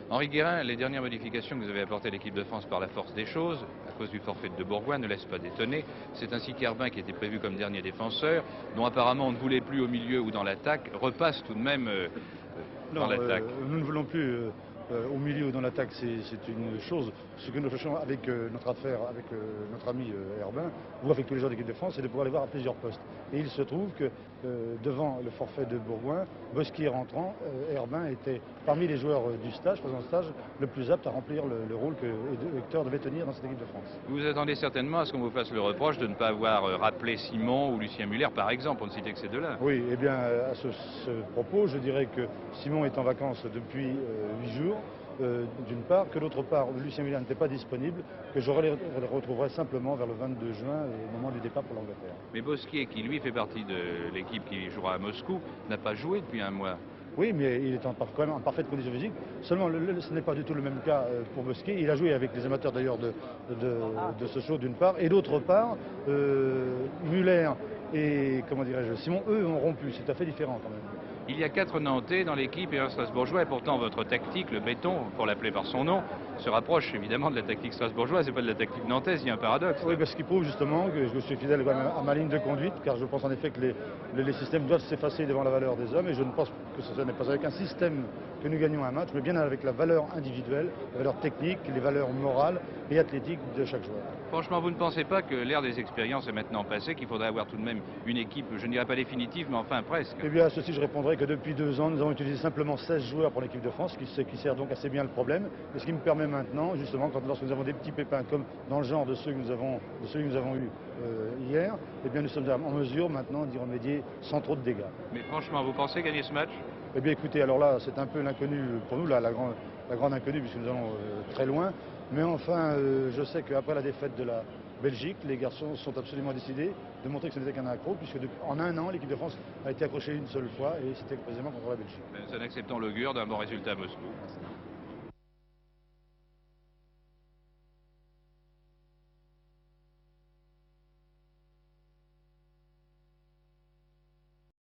Henri Guérin, les dernières modifications que vous avez apportées à l'équipe de France par la force des choses, à cause du forfait de Bourgoin, ne laissent pas d'étonner. C'est ainsi qu'Herbin, qui était prévu comme dernier défenseur, dont apparemment on ne voulait plus au milieu ou dans l'attaque, repasse tout de même dans Non, l'attaque. nous ne voulons plus au milieu ou dans l'attaque, c'est une chose. Ce que nous cherchons avec notre affaire, avec notre ami Herbin, ou avec tous les joueurs d'équipe de France, c'est de pouvoir les voir à plusieurs postes. Et il se trouve que devant le forfait de Bourgoin, Bosquier rentrant, Herbin était parmi les joueurs du stage, faisant stage, le plus apte à remplir le rôle que Hector devait tenir dans cette équipe de France. Vous vous attendez certainement à ce qu'on vous fasse le reproche de ne pas avoir rappelé Simon ou Lucien Muller, par exemple, pour ne citer que ces deux-là. Oui, eh bien, à ce propos, je dirais que Simon est en vacances depuis 8 jours, d'une part, que d'autre part, Lucien Muller n'était pas disponible, que je les retrouverai simplement vers le 22 juin, au moment du départ pour l'Angleterre. Mais Bosquier, qui lui fait partie de l'équipe qui jouera à Moscou, n'a pas joué depuis un mois. Oui, mais il est quand même en parfaite condition physique. Seulement, ce n'est pas du tout le même cas pour Bosquier. Il a joué avec les amateurs d'ailleurs de ce show d'une part, et d'autre part, Muller et comment dirais-je, Simon, eux, ont rompu. C'est tout à fait différent quand même. Il y a 4 Nantais dans l'équipe et un Strasbourgeois, et pourtant votre tactique, le béton, pour l'appeler par son nom, se rapproche évidemment de la tactique strasbourgeoise et pas de la tactique nantaise. Il y a un paradoxe. Oui, parce qu'il prouve justement que je suis fidèle à ma ligne de conduite, car je pense en effet que les systèmes doivent s'effacer devant la valeur des hommes, et je ne pense que ce n'est pas avec un système que nous gagnons un match, mais bien avec la valeur individuelle, la valeur technique, les valeurs morales et athlétiques de chaque joueur. Franchement, vous ne pensez pas que l'ère des expériences est maintenant passée, qu'il faudrait avoir tout de même une équipe, je ne dirais pas définitive, mais enfin presque? Eh bien, à ceci, je répondrai que depuis 2 ans, nous avons utilisé simplement 16 joueurs pour l'équipe de France, ce qui sert donc assez bien le problème, et ce qui me permet maintenant, justement, lorsque nous avons des petits pépins comme dans le genre de ceux que nous avons eus hier, eh bien, nous sommes en mesure maintenant d'y remédier sans trop de dégâts. Mais franchement, vous pensez gagner ce match? Eh bien, écoutez, alors là, c'est un peu l'inconnu pour nous, la grande inconnue, puisque nous allons très loin. Mais enfin, je sais qu'après la défaite de la Belgique, les garçons sont absolument décidés de montrer que ce n'était qu'un accro, puisque en un an, l'équipe de France a été accrochée une seule fois, et c'était précisément contre la Belgique. Nous en acceptons l'augure d'un bon résultat à Moscou.